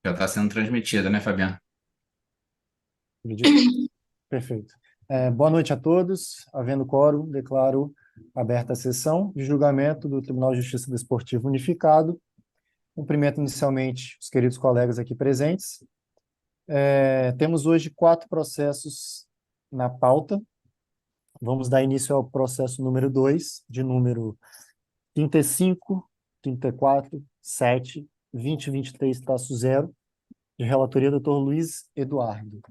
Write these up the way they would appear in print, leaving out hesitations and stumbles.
Já está sendo transmitida, né, Fabiano? Acredito. Perfeito. Boa noite a todos. Havendo quórum, declaro aberta a sessão de julgamento do Tribunal de Justiça Desportivo Unificado. Cumprimento inicialmente os queridos colegas aqui presentes. Temos hoje 4 processos na pauta. Vamos dar início ao processo número 2, de número 35, 34, 7, 2023-0, de relatoria do Dr. Luiz Eduardo.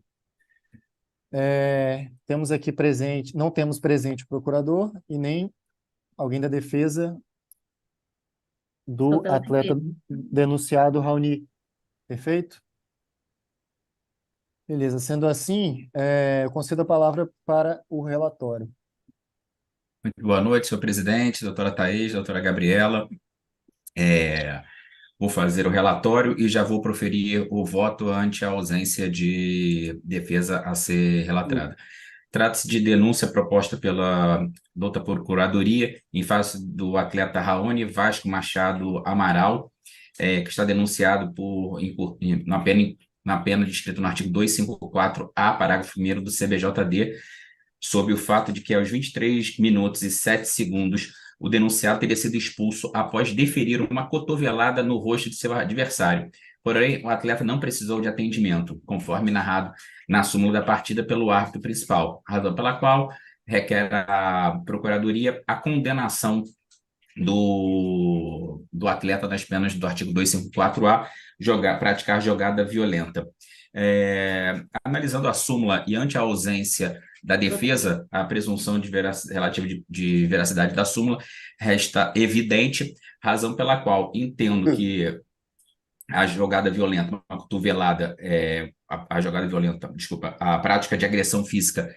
Temos aqui presente, não temos presente o procurador e nem alguém da defesa Estou do pela atleta defesa. denunciado, Raoni. Perfeito? Beleza. Sendo assim, eu concedo a palavra para o relatório. Muito boa noite, senhor presidente, doutora Thaís, doutora Gabriela. Vou fazer o relatório e já vou proferir o voto ante a ausência de defesa a ser relatada. Trata-se de denúncia proposta pela douta Procuradoria em face do atleta Raoni Vasco Machado Amaral, que está denunciado na pena descrita no artigo 254-A, parágrafo 1º do CBJD, sob o fato de que aos 23 minutos e 7 segundos o denunciado teria sido expulso após deferir uma cotovelada no rosto de seu adversário. Porém, o atleta não precisou de atendimento, conforme narrado na súmula da partida pelo árbitro principal, razão pela qual requer a Procuradoria a condenação do atleta nas penas do artigo 254-A, praticar jogada violenta. Analisando a súmula e ante a ausência da defesa, a presunção relativa de veracidade da súmula resta evidente, razão pela qual entendo que a jogada violenta, uma cotovelada, a jogada violenta, desculpa, a prática de agressão física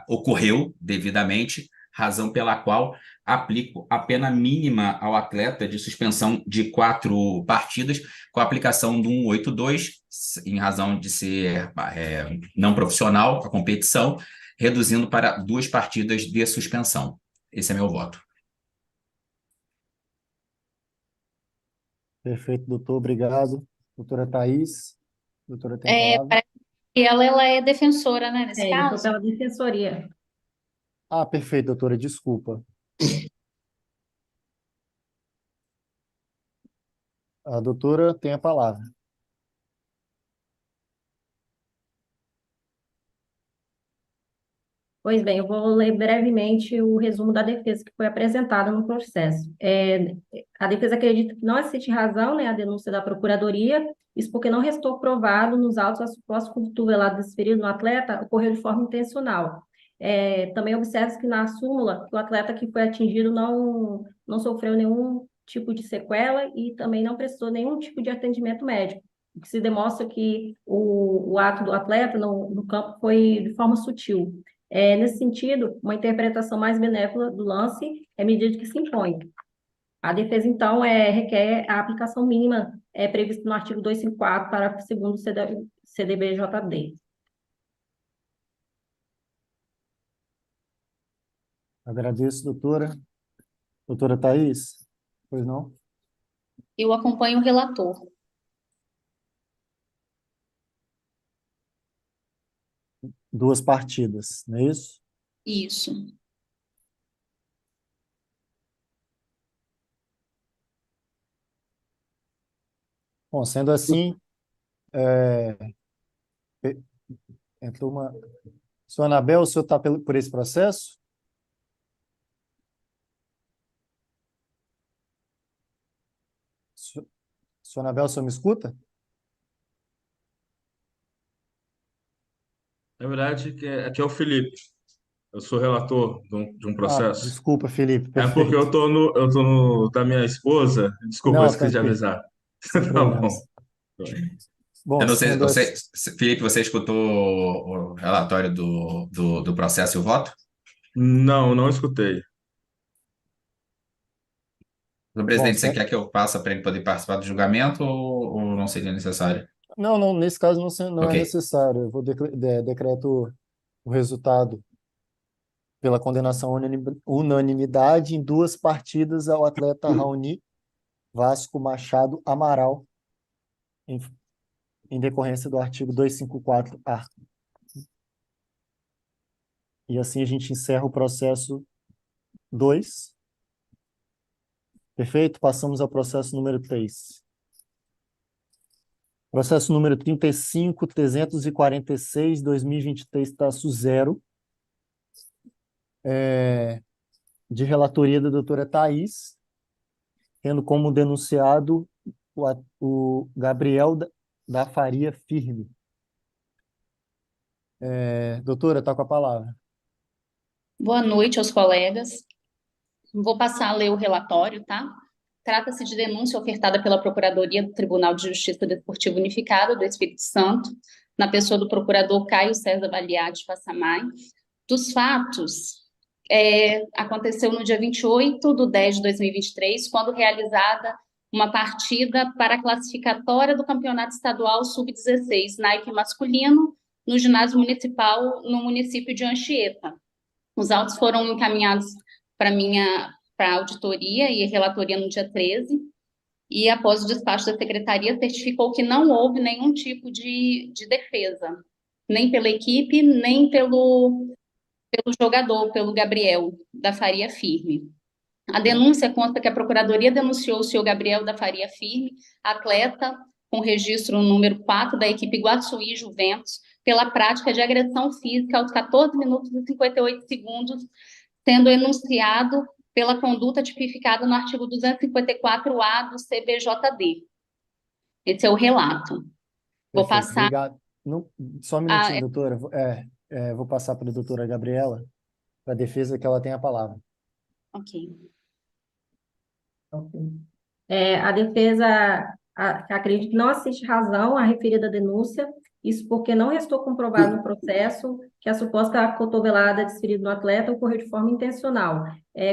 ocorreu devidamente, razão pela qual aplico a pena mínima ao atleta de suspensão de 4 partidas, com a aplicação do 182, em razão de ser não profissional a competição, reduzindo para 2 partidas de suspensão. Esse é meu voto. Perfeito, doutor. Obrigado. Doutora Thaís. Doutora, tem a palavra. Parece que ela é defensora, né, nesse Eu estou caso? pela defensoria. Perfeito, doutora. Desculpa. A doutora tem a palavra. Pois bem, eu vou ler brevemente o resumo da defesa que foi apresentada no processo. A defesa acredita que não existe razão, né, a denúncia da Procuradoria, isso porque não restou provado nos autos a suposta cotovelada desferida no atleta ocorreu de forma intencional. Também observa-se que na súmula que o atleta que foi atingido não sofreu nenhum tipo de sequela e também não prestou nenhum tipo de atendimento médico, o que se demonstra que o ato do atleta no campo foi de forma sutil. Nesse sentido, uma interpretação mais benévola do lance é medida que se impõe. A defesa, então, requer a aplicação mínima prevista no artigo 254, parágrafo 2º do CDBJD. Agradeço, doutora. Doutora Thaís? Pois não? Eu acompanho o relator. 2 partidas, não é isso? Isso. Bom, sendo assim, é, entrou uma... Senhor Anabel, o senhor está por esse processo? Senhor Anabel, o senhor me escuta? Na verdade, aqui é o Felipe. Eu sou relator de um processo. Desculpa, Felipe, É porque perfeito. eu tô no da minha esposa. Desculpa, eu Não, esqueci de tranquilo, avisar. sem Tá bom. problemas. Eu Bom, não sei, sendo assim, Felipe, você escutou o relatório do processo e o voto? Não, não escutei. Senhor bom, presidente, você quer que eu passe para ele poder participar do julgamento ou não seria necessário? não, nesse caso não é Ok. necessário. Eu vou decreto O resultado pela condenação unanimidade em 2 partidas ao atleta Raoni Vasco Machado Amaral, em, em decorrência do artigo 254-A. E assim a gente encerra o processo 2. Perfeito? Passamos ao processo número 3. Processo número 35.346, 2023-0, de relatoria da doutora Thais, tendo como denunciado o Gabriel da Faria Firme. Doutora, está com a palavra. Boa noite aos colegas. Vou passar a ler o relatório, tá? Trata-se de denúncia ofertada pela Procuradoria do Tribunal de Justiça Desportiva Unificado do Espírito Santo, na pessoa do procurador Caio César Valiati Passamay, dos fatos. Aconteceu no dia 28/10/2023, quando realizada uma partida para a classificatória do Campeonato Estadual Sub-16, naipe masculino, no ginásio municipal, no município de Anchieta. Os autos foram encaminhados para a auditoria e relatoria no dia 13, e após o despacho da secretaria, certificou que não houve nenhum tipo de defesa, nem pela equipe, nem pelo jogador, pelo Gabriel da Faria Firme. A denúncia consta que a Procuradoria denunciou o senhor Gabriel da Faria Firme, atleta com registro número 4 da equipe Iguaçuí Juventus, pela prática de agressão física aos 14 minutos e 58 segundos, sendo enunciado pela conduta tipificada no artigo 254-A do CBJD. Esse é o relato. Vou Perfeito, passar obrigado. Não, só um minutinho, doutora. Vou passar para a doutora Gabriela, para a defesa, que ela tem a palavra. Ok. A defesa acredita que não assiste razão à referida denúncia, isso porque não restou comprovado no processo que a suposta cotovelada desferida no atleta ocorreu de forma intencional,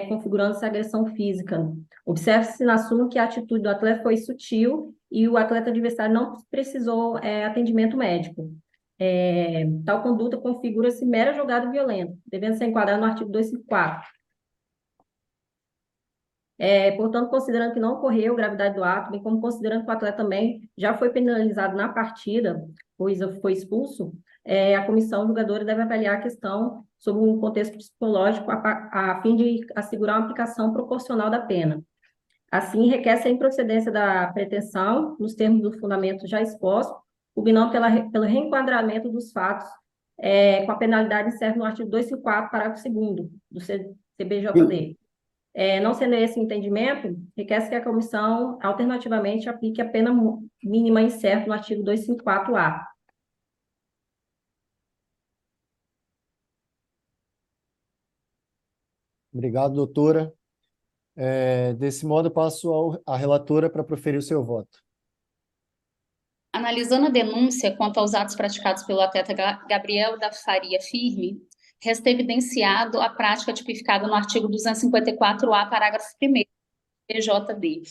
configurando-se agressão física. Observe-se na súmula que a atitude do atleta foi sutil e o atleta adversário não precisou atendimento médico. Tal conduta configura-se mera jogada violenta, devendo ser enquadrada no artigo 254. Portanto, considerando que não ocorreu gravidade do ato, bem como considerando que o atleta também já foi penalizado na partida, pois foi expulso, a comissão julgadora deve avaliar a questão sob um contexto psicológico a fim de assegurar uma aplicação proporcional da pena. Assim, requer-se a improcedência da pretensão, nos termos do fundamento já exposto, combinando pelo reenquadramento dos fatos com a penalidade incerta no artigo 254, parágrafo 2º do CBJD. Não sendo esse o entendimento, requer-se que a comissão, alternativamente, aplique a pena mínima incerta no artigo 254-A. Obrigado, doutora. Desse modo, eu passo à relatora para proferir o seu voto. Analisando a denúncia quanto aos atos praticados pelo atleta Gabriel da Faria Firme, resta evidenciado a prática tipificada no artigo 254-A, parágrafo 1º, PJD,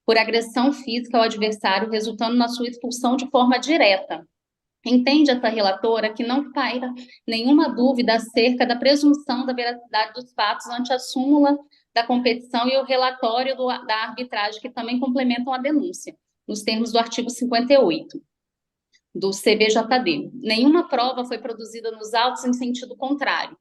por agressão física ao adversário, resultando na sua expulsão de forma direta. Entende essa relatora que não paira nenhuma dúvida acerca da presunção da veracidade dos fatos ante a súmula da competição e o relatório da arbitragem, que também complementam a denúncia, nos termos do artigo 58 do CBJD. Nenhuma prova foi produzida nos autos em sentido contrário.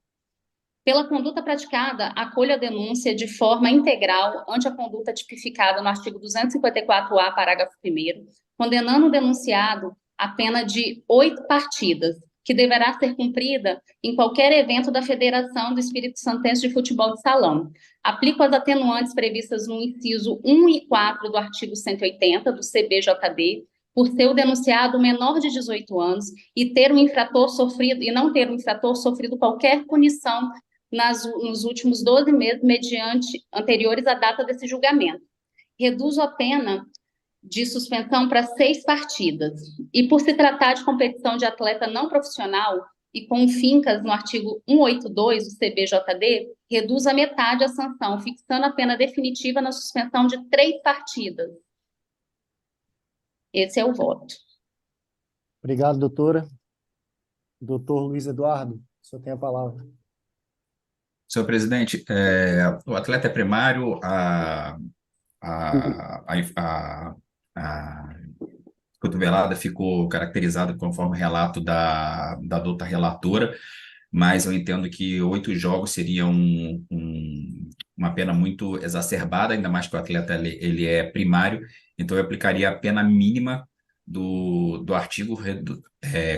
Pela conduta praticada, acolho a denúncia de forma integral ante a conduta tipificada no artigo 254-A, parágrafo 1º, condenando o denunciado a pena de 8 partidas, que deverá ser cumprida em qualquer evento da Federação do Espírito Santense de Futebol de Salão. Aplico as atenuantes previstas no inciso 1 e 4 do artigo 180 do CBJD, por ser o denunciado menor de 18 anos e não ter o infrator sofrido qualquer punição nos últimos 12 meses, mediante anteriores à data desse julgamento. Reduzo a pena de suspensão para 6 partidas. E por se tratar de competição de atleta não profissional e com fincas no artigo 182 do CBJD, reduz a metade a sanção, fixando a pena definitiva na suspensão de 3 partidas. Esse é o voto. Obrigado, doutora. Doutor Luiz Eduardo. o senhor tem a palavra. Senhor presidente, o atleta é primário, a, a cotovelada ficou caracterizada conforme o relato da douta relatora, mas eu entendo que 8 jogos seria uma pena muito exacerbada, ainda mais que o atleta ele é primário, então eu aplicaria a pena mínima do artigo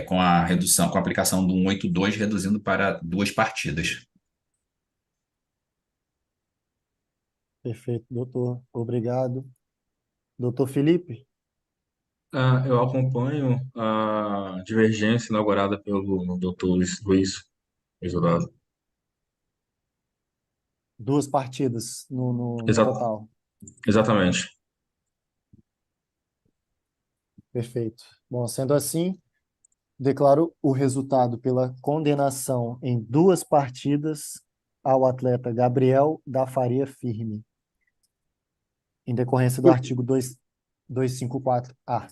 com a redução, com a aplicação do 182, reduzindo para 2 partidas. Perfeito, doutor. Obrigado. Doutor Felipe, Eu acompanho a divergência inaugurada pelo Dr. Luiz Jurado. 2 partidas no Exa- total. exatamente. Perfeito. Bom, sendo assim, declaro o resultado pela condenação em 2 partidas ao atleta Gabriel da Faria Firme, em decorrência do artigo 254-A.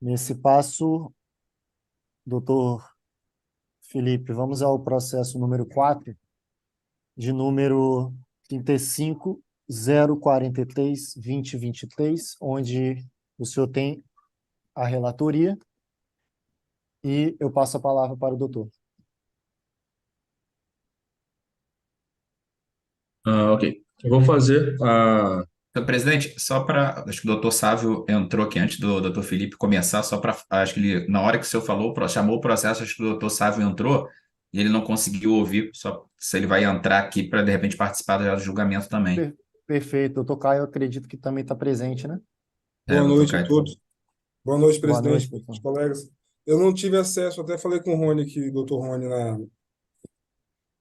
Nesse passo, doutor Felipe, vamos ao processo número 4, de número 35.043.2023, onde o senhor tem a relatoria e eu passo a palavra para o doutor. Ok. Eu vou fazer a. Senhor presidente, só para. Acho que o doutor Sávio entrou aqui antes do doutor Felipe começar, só para. Acho que ele, na hora que o senhor falou, chamou o processo, acho que o doutor Sávio entrou e ele não conseguiu ouvir, só se ele vai entrar aqui para, de repente, participar do julgamento também. Perfeito. Doutor Caio, eu acredito que também está presente, né? Boa Doutor noite a Caio. todos. Boa noite, Boa presidente, noite, os doutor. colegas. Eu não tive acesso, até falei com o Rony aqui, doutor Rony,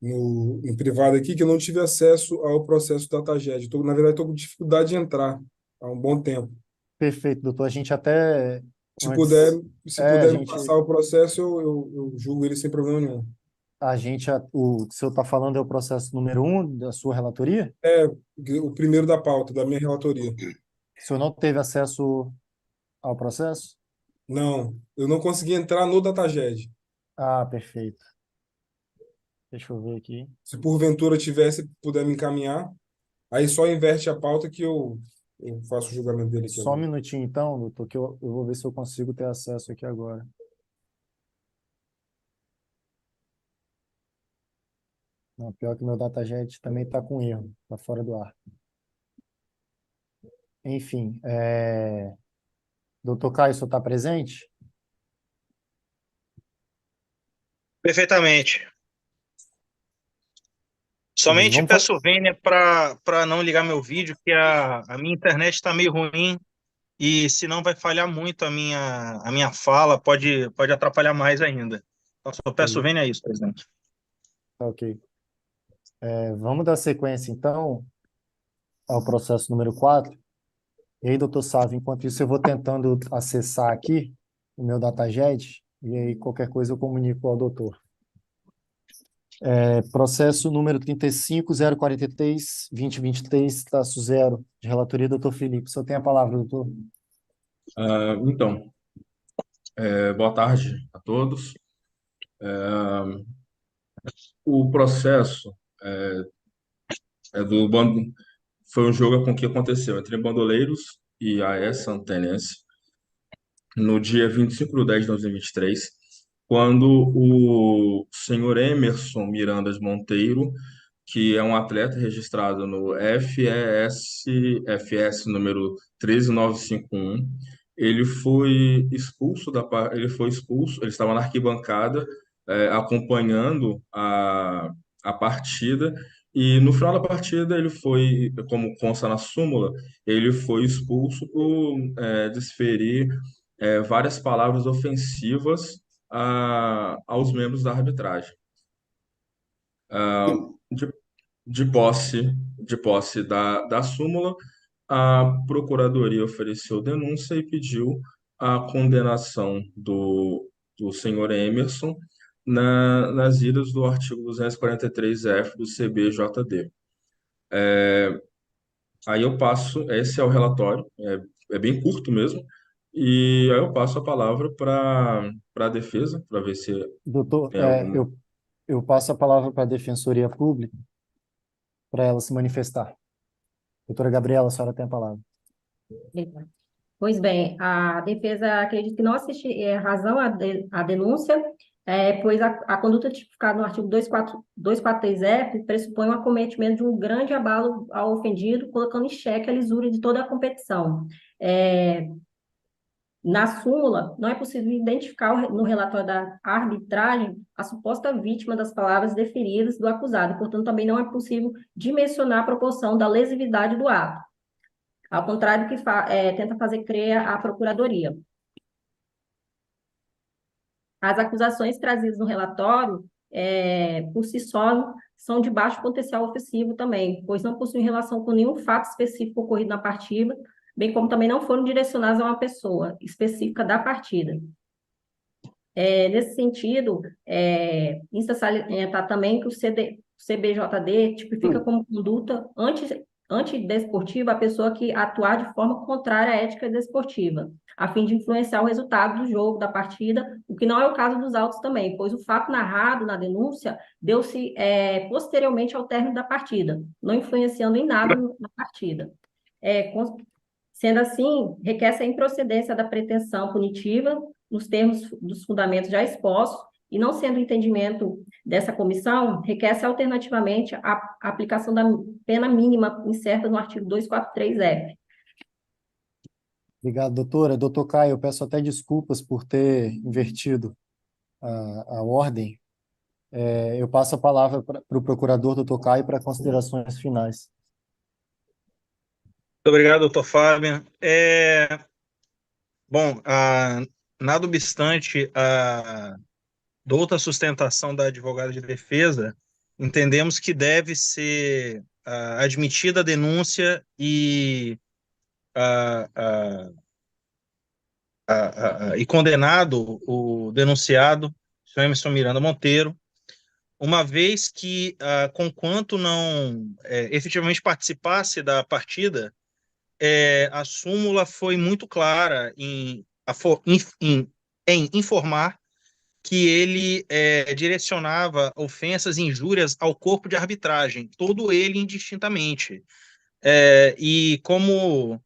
em privado aqui, que eu não tive acesso ao processo da Taged. Na verdade, estou com dificuldade de entrar há um bom tempo. Perfeito, doutor. A gente até Se puder, antes, se a puder me gente, passar o processo, eu julgo ele sem problema nenhum. o que o senhor está falando é o processo número 1 da sua relatoria? É o primeiro da pauta, da minha relatoria. O senhor não teve acesso ao processo? Não, eu não consegui entrar no DataGed. Ah, perfeito. Deixa eu ver aqui. Se porventura tivesse, puder me encaminhar, aí só inverte a pauta que eu faço o julgamento dele aqui Só um agora. minutinho, então, doutor, que eu vou ver se eu consigo ter acesso aqui agora. Não, pior que meu DataJet também está com erro, está fora do ar. Enfim, doutor Caio, o senhor está presente? Perfeitamente. Beleza, Somente vamos peço vênia para não ligar meu vídeo, que a minha internet está meio ruim e senão vai falhar muito a minha fala, pode atrapalhar mais ainda. Então, só peço vênia a isso, presidente. Tá ok. Vamos dar sequência, então, ao processo número 4. E aí, doutor Sávio, enquanto isso, eu vou tentando acessar aqui o meu DataJet, e aí qualquer coisa eu comunico ao doutor. Processo número 35.043.2023-0, de relatoria, doutor Felipe. O senhor tem a palavra, doutor. Então, boa tarde a todos. O processo do bando foi um jogo com o que aconteceu entre Bandoleiros e AES Santenense no dia 25/10/2023, quando o senhor Emerson Mirandas Monteiro, que é um atleta registrado no FS número 13951, ele foi expulso, ele estava na arquibancada, acompanhando a partida, e no final da partida ele foi, como consta na súmula, ele foi expulso por desferir várias palavras ofensivas aos membros da arbitragem. Ah, de, de posse da súmula, a Procuradoria ofereceu denúncia e pediu a condenação do senhor Emerson nas idas do artigo 243-F do CBJD. Aí eu passo, esse é o relatório, é bem curto mesmo, E aí eu passo a palavra para a defesa, para ver se Doutor, tem alguma. eu passo a palavra para a Defensoria Pública para ela se manifestar. Doutora Gabriela, a senhora tem a palavra. Pois bem, a defesa acredita que não assiste razão à denúncia, pois a conduta tipificada no artigo 243-F pressupõe o acometimento de um grande abalo ao ofendido, colocando em xeque a lisura de toda a competição. Na súmula, não é possível identificar no relatório da arbitragem a suposta vítima das palavras deferidas do acusado, portanto, também não é possível dimensionar a proporção da lesividade do ato, ao contrário do que tenta fazer crer a Procuradoria. As acusações trazidas no relatório, por si só, são de baixo potencial ofensivo também, pois não possuem relação com nenhum fato específico ocorrido na partida, bem como também não foram direcionadas a uma pessoa específica da partida. Nesse sentido, insta salientar também que o CBJD tipifica como conduta antidesportiva a pessoa que atuar de forma contrária à ética desportiva, a fim de influenciar o resultado do jogo, da partida, o que não é o caso dos autos também, pois o fato narrado na denúncia deu-se posteriormente ao término da partida, não influenciando em nada na partida. Sendo assim, requer-se a improcedência da pretensão punitiva nos termos dos fundamentos já expostos, e não sendo o entendimento dessa comissão, requer-se alternativamente a aplicação da pena mínima incerta no artigo 243-F. Obrigado, doutora. Doutor Caio, eu peço até desculpas por ter invertido a ordem. Eu passo a palavra para o procurador, doutor Caio, para considerações finais. Muito obrigado, doutor Fábio. Bom, nada obstante a douta sustentação da advogada de defesa, entendemos que deve ser admitida a denúncia e condenado o denunciado, senhor Emerson Miranda Monteiro, uma vez que, conquanto não efetivamente participasse da partida, a súmula foi muito clara em informar que ele direcionava ofensas e injúrias ao corpo de arbitragem, todo ele indistintamente. E como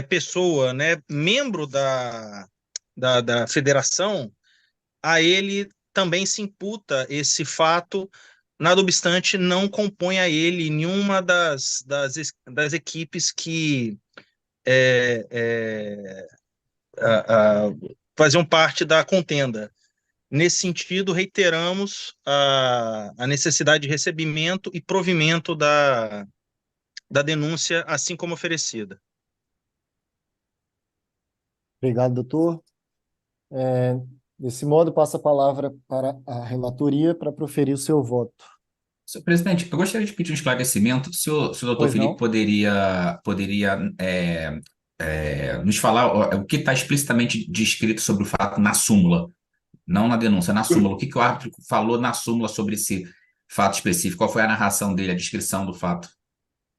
pessoa, né, membro da federação, a ele também se imputa esse fato, nada obstante, não compõe a ele nenhuma das equipes que faziam parte da contenda. Nesse sentido, reiteramos a necessidade de recebimento e provimento da denúncia, assim como oferecida. Obrigado, doutor. Desse modo, passo a palavra para a relatoria para proferir o seu voto. Senhor presidente, eu gostaria de pedir um esclarecimento. Se o doutor Pois Felipe não? poderia nos falar o que está explicitamente descrito sobre o fato na súmula, não na denúncia, na súmula. O que o árbitro falou na súmula sobre esse fato específico? Qual foi a narração dele, a descrição do fato?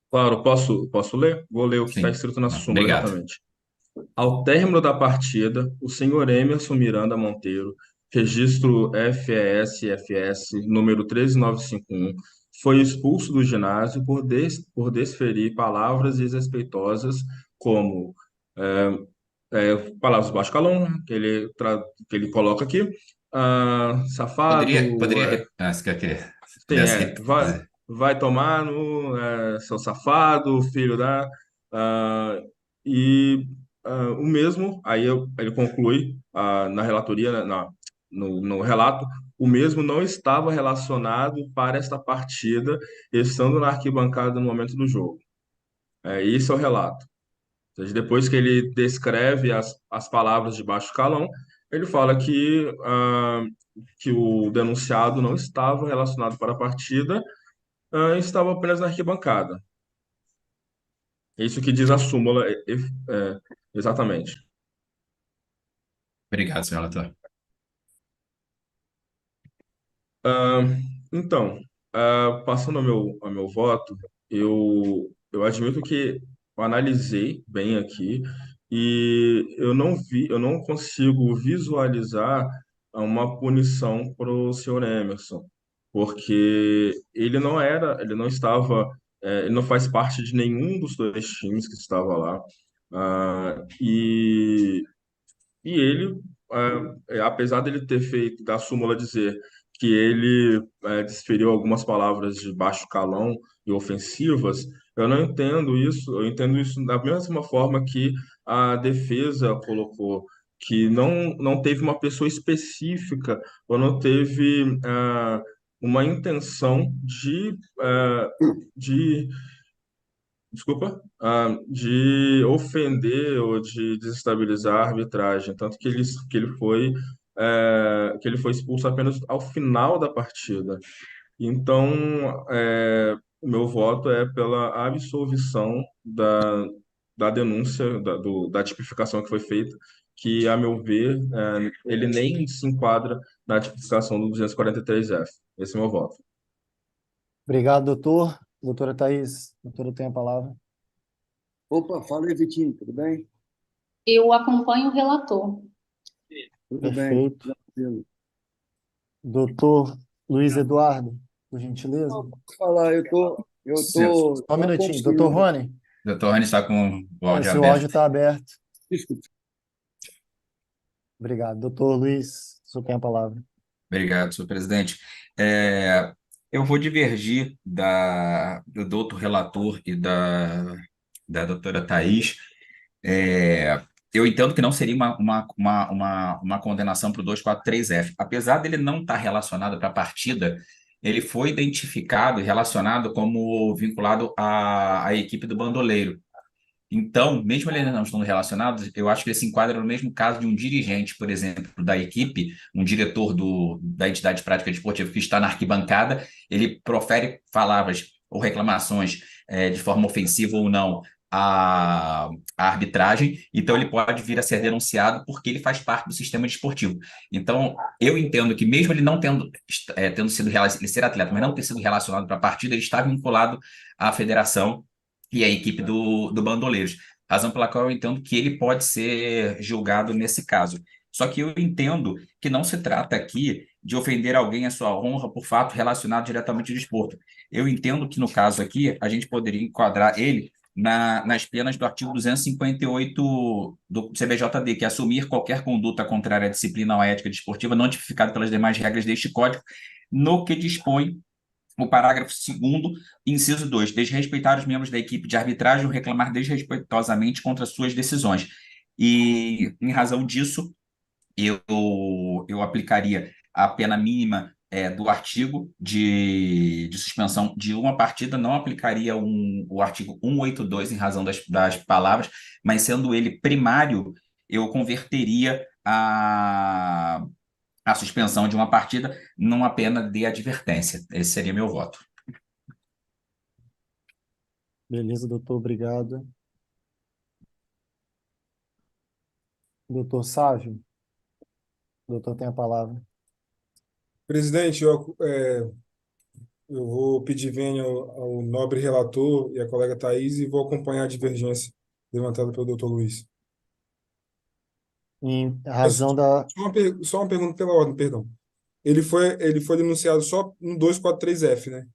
Claro, posso ler? Vou ler o que está Sim. escrito na súmula Obrigado. exatamente. Ao término da partida, o senhor Emerson Miranda Monteiro, registro FES-FS número 13951, foi expulso do ginásio por desferir palavras desrespeitosas como palavras baixo calão, que ele coloca aqui, safado, Se sim, pudesse dizer. vai tomar no seu safado, filho da. ah, e o mesmo, ele conclui na relatoria, no relato, o mesmo não estava relacionado para esta partida, estando na arquibancada no momento do jogo. Isso é o relato. Ou seja, depois que ele descreve as palavras de baixo calão, ele fala que o denunciado não estava relacionado para a partida, estava apenas na arquibancada. É isso que diz a súmula, exatamente. Obrigado, senhor relator. Ah, então, passando ao meu voto, eu admito que eu analisei bem aqui e eu não consigo visualizar uma punição para o senhor Emerson, porque ele não estava, ele não faz parte de nenhum dos dois times que estava lá. Ah, e ele, apesar dele ter feito, da súmula dizer que ele desferiu algumas palavras de baixo calão e ofensivas, eu não entendo isso. Eu entendo isso da mesma forma que a defesa colocou, que não teve uma pessoa específica ou não teve uma intenção de desculpa, de ofender ou de desestabilizar a arbitragem, tanto que ele foi expulso apenas ao final da partida. Então, o meu voto é pela absolvição da denúncia, da tipificação que foi feita, que, a meu ver, ele nem se enquadra na tipificação do 243F. Esse é o meu voto. Obrigado, doutor. Doutora Thaís, doutora tem a palavra. Opa, fala aí, Vitinho, tudo bem? Eu acompanho o relator. Tudo bem, Perfeito. tranquilo. Doutor Luiz Eduardo, por gentileza. Não, posso falar, eu tô Só um só minutinho. Doutor confirmando. Rony, Doutor Rony está com o áudio seu áudio aberto. está aberto. Desculpa. Obrigado. Doutor Luiz, o senhor tem a palavra. Obrigado, senhor presidente. Eu vou divergir do doutor relator e da doutora Thaís. Eu entendo que não seria uma condenação para o 243F. Apesar dele não estar relacionado para a partida, ele foi identificado e relacionado como vinculado à equipe do Bandoleiro. Então, mesmo ele não estando relacionados, eu acho que ele se enquadra no mesmo caso de um dirigente, por exemplo, da equipe, um diretor da entidade de prática desportiva que está na arquibancada, ele profere palavras ou reclamações de forma ofensiva ou não à arbitragem, então ele pode vir a ser denunciado porque ele faz parte do sistema desportivo. Então, eu entendo que mesmo ele não tendo sido ele ser atleta, mas não ter sido relacionado para a partida, ele está vinculado à federação e a equipe do Bandoleiros. Razão pela qual eu entendo que ele pode ser julgado nesse caso. Só que eu entendo que não se trata aqui de ofender alguém à sua honra por fato relacionado diretamente ao desporto. Eu entendo que, no caso aqui, a gente poderia enquadrar ele nas penas do artigo 258 do CBJD, que é assumir qualquer conduta contrária à disciplina ou à ética desportiva não tipificada pelas demais regras deste Código, no que dispõe o parágrafo 2º, inciso 2, desrespeitar os membros da equipe de arbitragem ou reclamar desrespeitosamente contra suas decisões. E, em razão disso, eu aplicaria a pena mínima do artigo de suspensão de uma partida, não aplicaria o artigo 182 em razão das palavras, mas sendo ele primário, eu converteria a suspensão de uma partida numa pena de advertência. Esse seria meu voto. Beleza, doutor, obrigado. Doutor Sávio, o doutor tem a palavra. Presidente, eu vou pedir vênia ao nobre relator e à colega Thaís e vou acompanhar a divergência levantada pelo doutor Luiz. Em razão da... Só uma pergunta pela ordem, perdão. Ele foi denunciado só no 243F, né?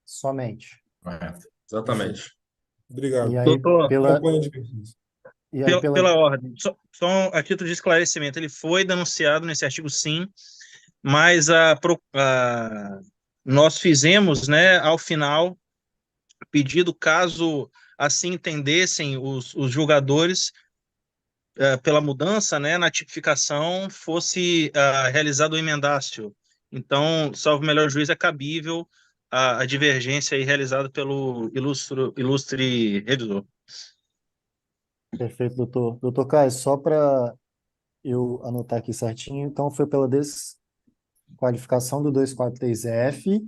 Somente. Correto. Exatamente. Obrigado. E aí, Doutor, Acompanho a divergência. e aí pela ordem, só a título de esclarecimento, ele foi denunciado nesse artigo, sim, mas nós fizemos, né, ao final, pedido, caso assim entendessem os julgadores, pela mudança, né, na tipificação, fosse realizado o emendácio. Então, salvo o melhor juiz, é cabível a divergência aí realizada pelo ilustre revisor. Perfeito, doutor. Doutor Caio, só para eu anotar aqui certinho, então foi pela desqualificação do 243F,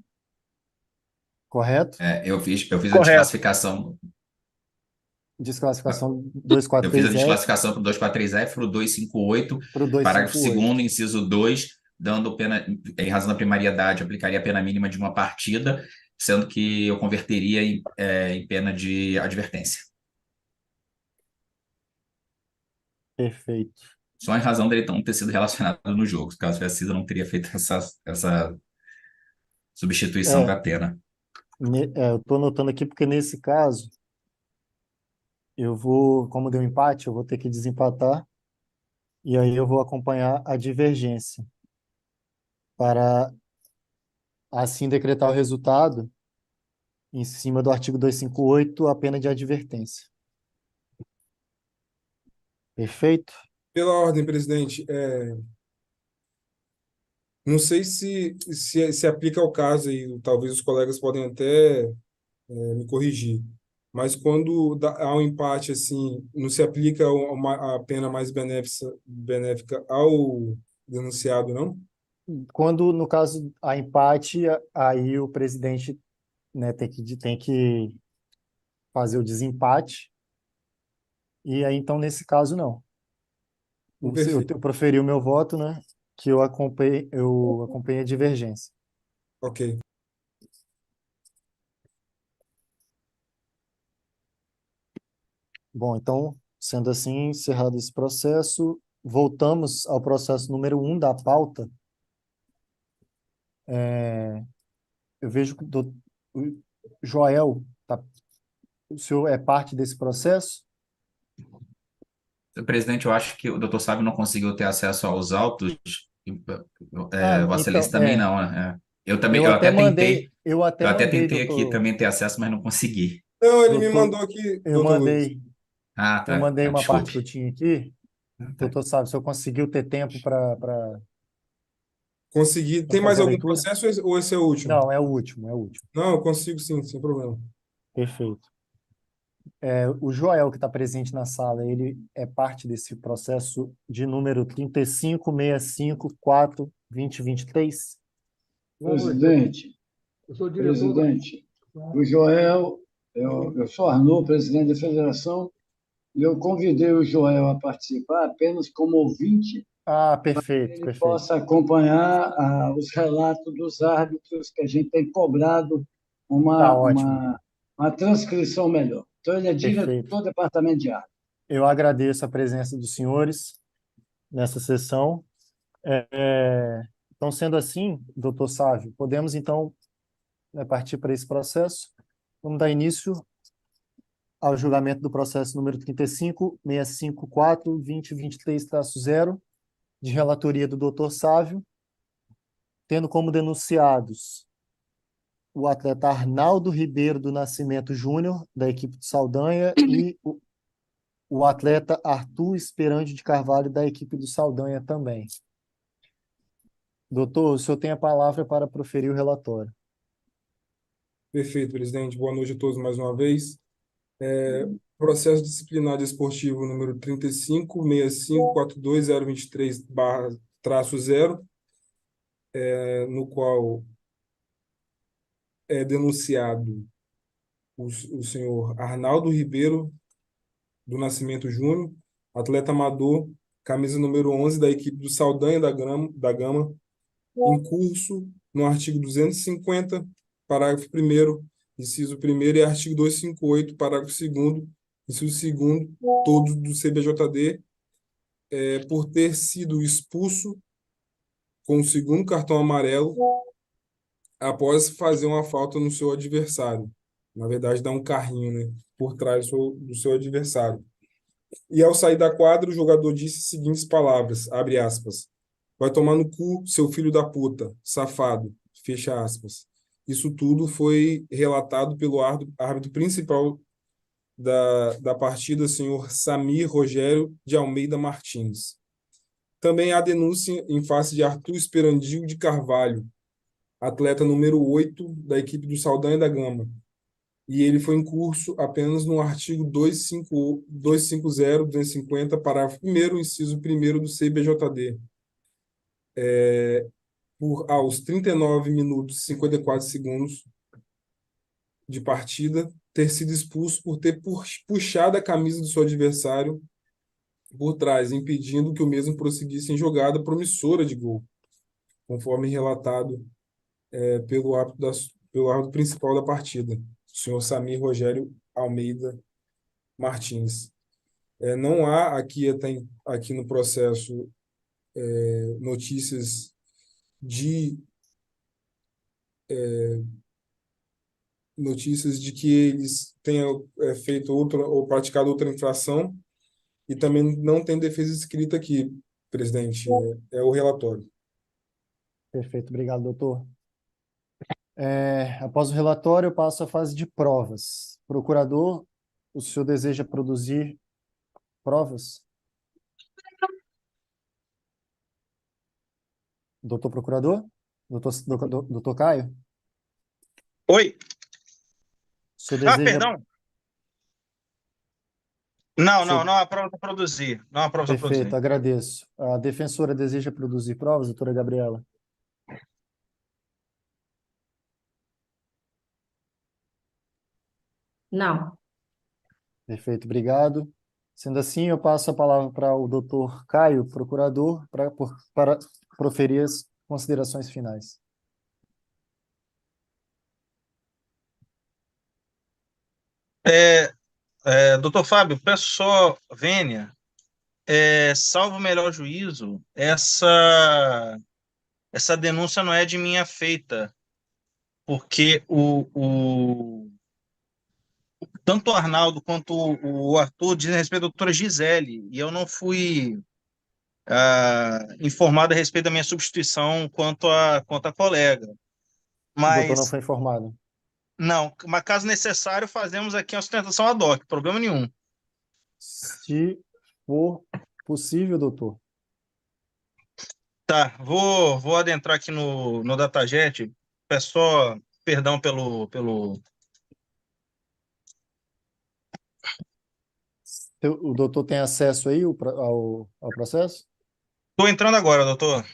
correto? Eu fiz a Correto. desclassificação. Desclassificação Eu fiz a 243F desclassificação para o 243F, para o 258, para o parágrafo 258. 2º, inciso 2, dando pena, em razão da primariedade, aplicaria a pena mínima de uma partida, sendo que eu converteria em pena de advertência. Perfeito. Só em razão dele não ter sido relacionado no jogo. Caso tivesse sido, eu não teria feito essa substituição da É, Atena. eu estou anotando aqui porque nesse caso, eu vou, como deu empate, eu vou ter que desempatar e aí eu vou acompanhar a divergência para assim decretar o resultado em cima do artigo 258, a pena de advertência. Perfeito? Pela ordem, presidente, não sei se aplica ao caso e talvez os colegas podem até me corrigir, mas quando há um empate assim, não se aplica a pena mais benéfica ao denunciado, não? Quando, no caso, há empate, aí o presidente, né, tem que fazer o desempate, e aí, então, nesse caso, não. Eu Perfeito. proferi o meu voto, né, que eu acompanhei a divergência. Ok. Bom, então, sendo assim, encerrado esse processo, voltamos ao processo número 1 da pauta. Eu vejo que o Joel, o senhor é parte desse processo? Presidente, eu acho que o doutor Sábio não conseguiu ter acesso aos autos. Ah, Vossa então, Excelência também não, né? Eu também, eu até mandei, eu eu até até mandei, tentei aqui doutor, também ter acesso, mas não consegui. Não, ele me doutor, mandou aqui, eu doutor Luiz. mandei, Ah, eu tá. mandei uma parte que eu Desculpe. tinha aqui. Ah, tá. Doutor, sabe, se eu conseguiu ter tempo para Consegui. Tem mais fazer a algum leitura? processo ou esse é o último? Não, é o último, é o último. Não, eu consigo sim, sem problema. Perfeito. O Joel, que está presente na sala, ele é parte desse processo de número 3565-4-2023? Presidente, presidente, o Joel, eu sou Arnaud, presidente da federação, e eu convidei o Joel a participar apenas como ouvinte, Ah, que perfeito, ele perfeito. possa acompanhar os relatos dos árbitros, que a gente tem cobrado Tá uma, ótimo, uma, uma transcrição melhor. Então, ele é diretor perfeito. do departamento de árbitros. Eu agradeço a presença dos senhores nessa sessão. Então, sendo assim, doutor Sávio, podemos então, né, partir para esse processo. Vamos dar início ao julgamento do processo número 35.654-2023-0, de relatoria do doutor Sávio, tendo como denunciados o atleta Arnaldo Ribeiro do Nascimento Júnior, da equipe de Saldanha, e o atleta Arthur Esperandio de Carvalho, da equipe do Saldanha também. Doutor, o senhor tem a palavra para proferir o relatório. Perfeito, presidente. Boa noite a todos mais uma vez. Processo disciplinar desportivo número 35.6542023/0, no qual é denunciado o senhor Arnaldo Ribeiro do Nascimento Júnior, atleta amador, camisa número 11 da equipe do Saldanha da Gama, em curso no artigo 250, parágrafo 1º, inciso 1º, e artigo 258, parágrafo 2º, inciso 2º, todos do CBJD, por ter sido expulso com o segundo cartão amarelo após fazer uma falta no seu adversário. Na verdade, dá um carrinho, né, por trás do seu adversário. E ao sair da quadra, o jogador disse as seguintes palavras, abre aspas: vai tomar no cu, seu filho da puta, safado, fecha aspas. Isso tudo foi relatado pelo árbitro principal da partida, senhor Samir Rogério de Almeida Martins. Também há denúncia em face de Arthur Esperandio de Carvalho, atleta número 8 da equipe do Saldanha da Gama, e ele foi em curso apenas no artigo 250, parágrafo 1º, inciso 1º do CBJD, aos 39 minutos e 54 segundos de partida, ter sido expulso por ter puxado a camisa do seu adversário por trás, impedindo que o mesmo prosseguisse em jogada promissora de gol, conforme relatado pelo árbitro principal da partida, o senhor Samir Rogério Almeida Martins. Não há aqui no processo notícias de que eles tenham feito outra ou praticado outra infração, e também não tem defesa escrita aqui, presidente. É o relatório. Perfeito, obrigado, doutor. Após o relatório, eu passo à fase de provas. Procurador, o senhor deseja produzir provas? Doutor Procurador? Doutor Caio? Oi. O senhor deseja... Perdão. Não, o senhor... não há prova para produzir. Não há prova para Perfeito, produzir. agradeço. A defensora deseja produzir provas, doutora Gabriela? Não. Perfeito, obrigado. Sendo assim, eu passo a palavra para o doutor Caio, procurador, para proferir as considerações finais. Doutor Fábio, peço só vênia, salvo o melhor juízo, essa denúncia não é de minha feita, porque tanto o Arnaldo quanto o Arthur dizem respeito à doutora Gisele, e eu não fui informado a respeito da minha substituição quanto a colega. O doutor não Mas, foi informado. não, mas caso necessário, fazemos aqui uma sustentação ad hoc, problema nenhum. Se for possível, doutor. Tá, vou adentrar aqui no Datajet, peço só perdão pelo... O doutor tem acesso aí ao processo? Estou entrando agora, doutor.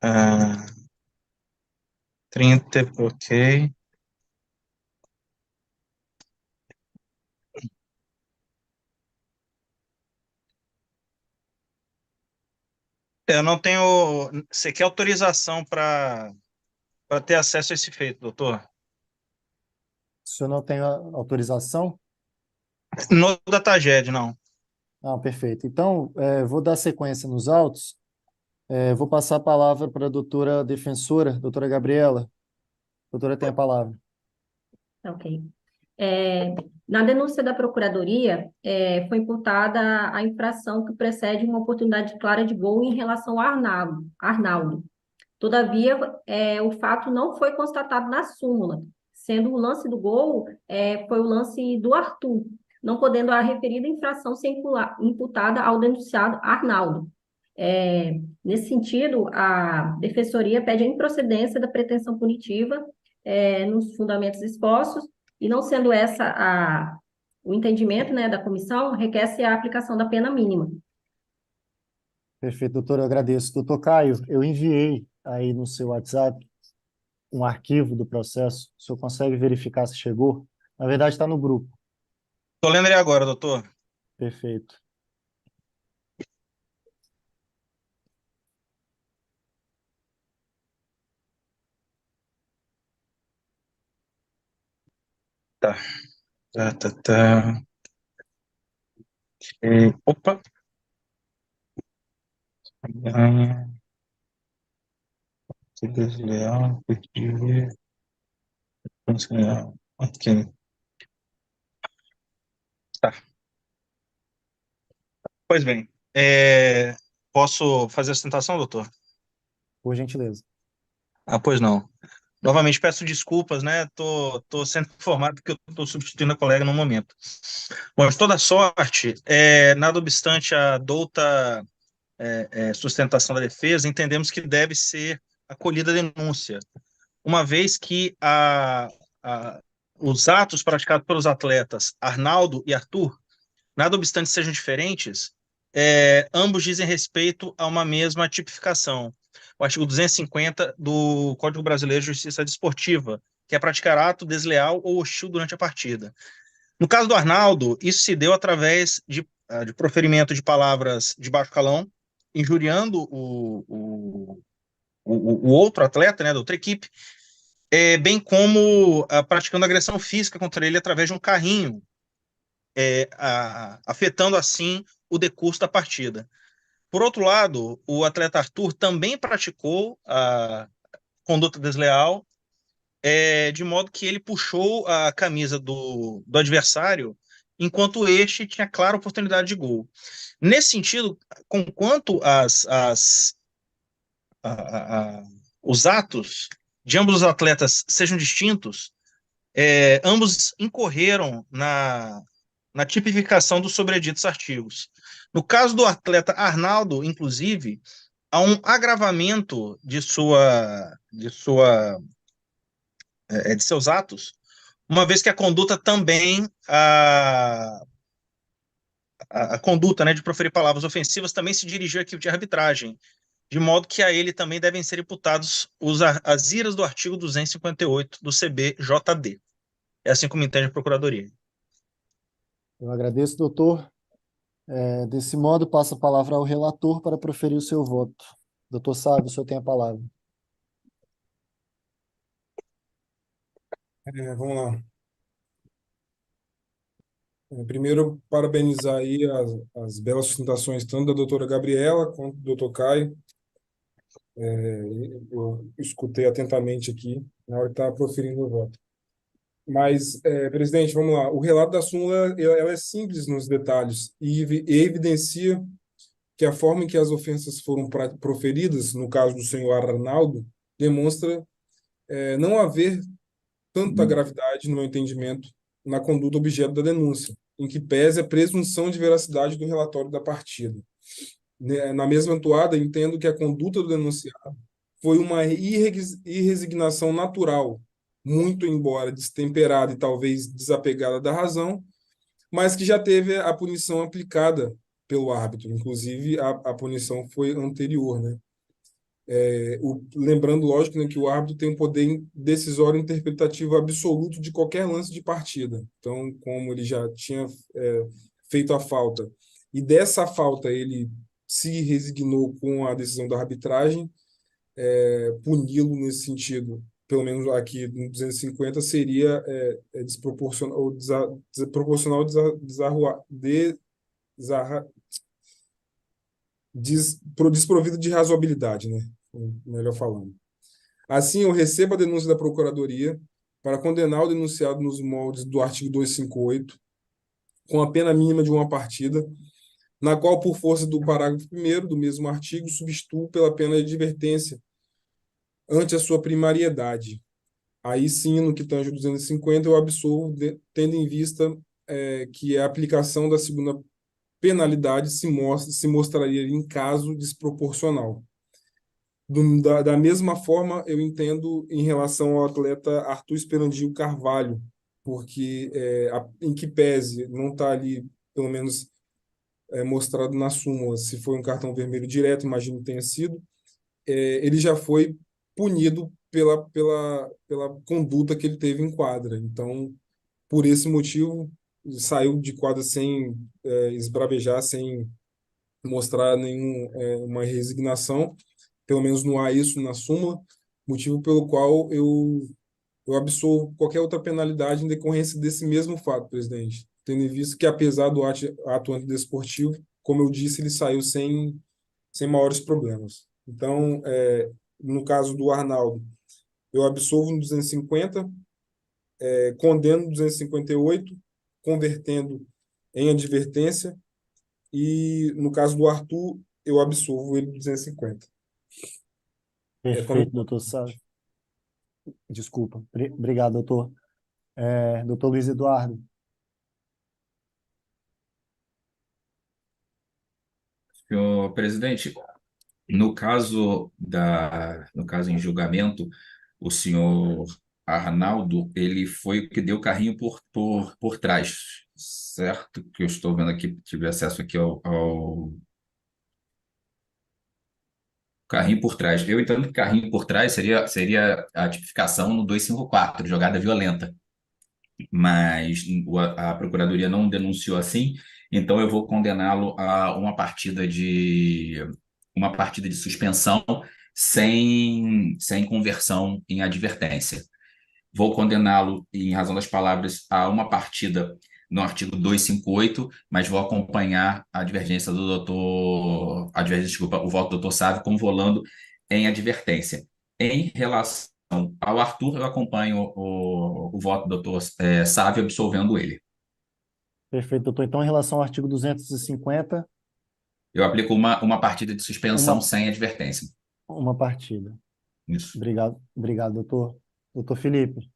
Ah, 30, ok. Eu não tenho... Você quer autorização para ter acesso a esse feito, doutor? O senhor não tem autorização? No Datajet, não. Ah, perfeito. Então, vou dar sequência nos autos. Vou passar a palavra para a doutora defensora, doutora Gabriela. Doutora, tem a palavra. Ok. Na denúncia da Procuradoria, foi imputada a infração que precede uma oportunidade clara de gol em relação ao Arnaldo. Todavia, o fato não foi constatado na súmula, sendo o lance do gol foi o lance do Arthur, não podendo a referida infração ser imputada ao denunciado Arnaldo. Nesse sentido, a Defensoria pede a improcedência da pretensão punitiva nos fundamentos expostos, e não sendo essa o entendimento, né, da comissão, requer-se a aplicação da pena mínima. Perfeito, doutor, eu agradeço. Doutor Caio, eu enviei aí no seu WhatsApp um arquivo do processo. O senhor consegue verificar se chegou? Na verdade, está no grupo. Estou lendo ele agora, doutor. Perfeito. Tá. Opa. Desleal, pedir, ok. Tá. Pois bem, posso fazer a sustentação, doutor? Por gentileza. Pois não. Novamente peço desculpas, né? Tô sendo informado que eu estou substituindo a colega no momento. Bom, de toda sorte, nada obstante a douta sustentação da defesa, entendemos que deve ser acolhida a denúncia, uma vez que os atos praticados pelos atletas Arnaldo e Arthur, nada obstante sejam diferentes, ambos dizem respeito a uma mesma tipificação. O artigo 250 do Código Brasileiro de Justiça Desportiva, que é praticar ato desleal ou hostil durante a partida. No caso do Arnaldo, isso se deu através de proferimento de palavras de baixo calão, injuriando o outro atleta, né, da outra equipe, bem como praticando agressão física contra ele através de um carrinho, afetando assim o decurso da partida. Por outro lado, o atleta Arthur também praticou a conduta desleal, de modo que ele puxou a camisa do adversário, enquanto este tinha clara oportunidade de gol. Nesse sentido, conquanto os atos de ambos os atletas sejam distintos, ambos incorreram na tipificação dos sobreditos artigos. No caso do atleta Arnaldo, inclusive, há um agravamento de seus atos, uma vez que a conduta também, a conduta, né, de proferir palavras ofensivas também se dirigiu à equipe de arbitragem, de modo que a ele também devem ser imputados as iras do artigo 258 do CBJD. É assim como entende a Procuradoria. Eu agradeço, doutor. Desse modo, passo a palavra ao relator para proferir o seu voto. Doutor Sávio, o senhor tem a palavra. Vamos lá. Primeiro, parabenizar aí as belas sustentações tanto da doutora Gabriela quanto do doutor Caio. Eu escutei atentamente aqui na hora que estava proferindo o voto. Mas, presidente, vamos lá. O relato da súmula ela é simples nos detalhes e evidencia que a forma em que as ofensas foram proferidas, no caso do senhor Arnaldo, demonstra não haver tanta gravidade, no meu entendimento, na conduta objeto da denúncia, em que pese a presunção de veracidade do relatório da partida. Na mesma toada, entendo que a conduta do denunciado foi uma irresignação natural, muito embora destemperada e talvez desapegada da razão, mas que já teve a punição aplicada pelo árbitro. Inclusive, a punição foi anterior, né? Lembrando, lógico, né, que o árbitro tem um poder decisório interpretativo absoluto de qualquer lance de partida. Então, como ele já tinha feito a falta, e dessa falta ele se resignou com a decisão da arbitragem, puni-lo nesse sentido, pelo menos aqui no 250, seria desproporcional, ou desproporcional, desprovido de razoabilidade, né? Melhor falando. Assim, eu recebo a denúncia da Procuradoria para condenar o denunciado nos moldes do artigo 258, com a pena mínima de uma partida, na qual, por força do parágrafo 1º do mesmo artigo, substituo pela pena de advertência ante a sua primariedade. Aí sim, no que tange o 250, eu absolvo, tendo em vista que a aplicação da segunda penalidade se mostraria em caso desproporcional. Da mesma forma, eu entendo em relação ao atleta Arthur Esperandinho Carvalho, porque em que pese não está ali, pelo menos mostrado na súmula, se foi um cartão vermelho direto, imagino que tenha sido, ele já foi punido pela conduta que ele teve em quadra. Então, por esse motivo, saiu de quadra sem esbravejar, sem mostrar nenhuma resignação, pelo menos não há isso na súmula, motivo pelo qual eu absolvo qualquer outra penalidade em decorrência desse mesmo fato, presidente, tendo em vista que, apesar do ato antidesportivo, como eu disse, ele saiu sem maiores problemas. Então, no caso do Arnaldo, eu absolvo no 250, condeno no 258, convertendo em advertência, e no caso do Arthur, eu absolvo ele no 250. Perfeito, doutor Sávio. Desculpa. Obrigado, doutor. Doutor Luiz Eduardo. Senhor presidente, no caso em julgamento, o senhor Arnaldo, ele foi o que deu o carrinho por trás. certo, que eu estou vendo aqui, tive acesso aqui ao carrinho por trás. Eu entendo que carrinho por trás seria a tipificação no 254, jogada violenta, mas a Procuradoria não denunciou assim, então eu vou condená-lo a uma partida de suspensão sem conversão em advertência. Vou condená-lo, em razão das palavras, a uma partida no artigo 258, mas vou acompanhar a divergência do o voto do doutor Sávio convolando em advertência. Em relação ao Arthur, eu acompanho o voto do doutor Sávio, absolvendo ele. Perfeito, doutor. Então, em relação ao artigo 250, Eu aplico uma partida de suspensão uma, sem advertência. uma partida. Isso. Obrigado, doutor. Doutor Felipe.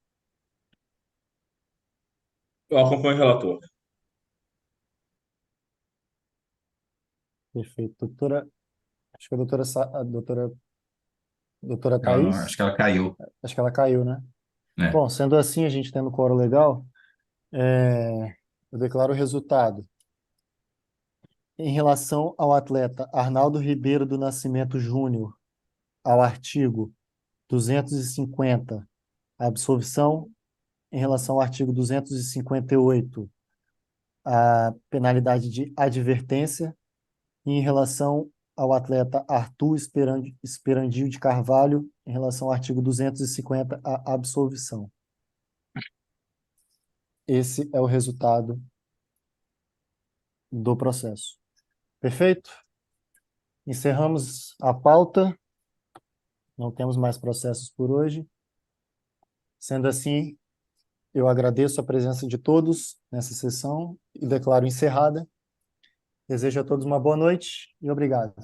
Eu acompanho o relator. Perfeito. Doutora, acho que a doutora Não, Thaís, acho que ela caiu. acho que ela caiu, né? Né? Bom, sendo assim, a gente tendo quórum legal, eu declaro o resultado. Em relação ao atleta Arnaldo Ribeiro do Nascimento Júnior, ao artigo 250, a absolvição. Em relação ao artigo 258, a penalidade de advertência. E em relação ao atleta Arthur Esperandio de Carvalho, em relação ao artigo 250, a absolvição. Esse é o resultado do processo. Perfeito? Encerramos a pauta. Não temos mais processos por hoje. Sendo assim, eu agradeço a presença de todos nessa sessão e declaro encerrada. Desejo a todos uma boa noite e obrigado.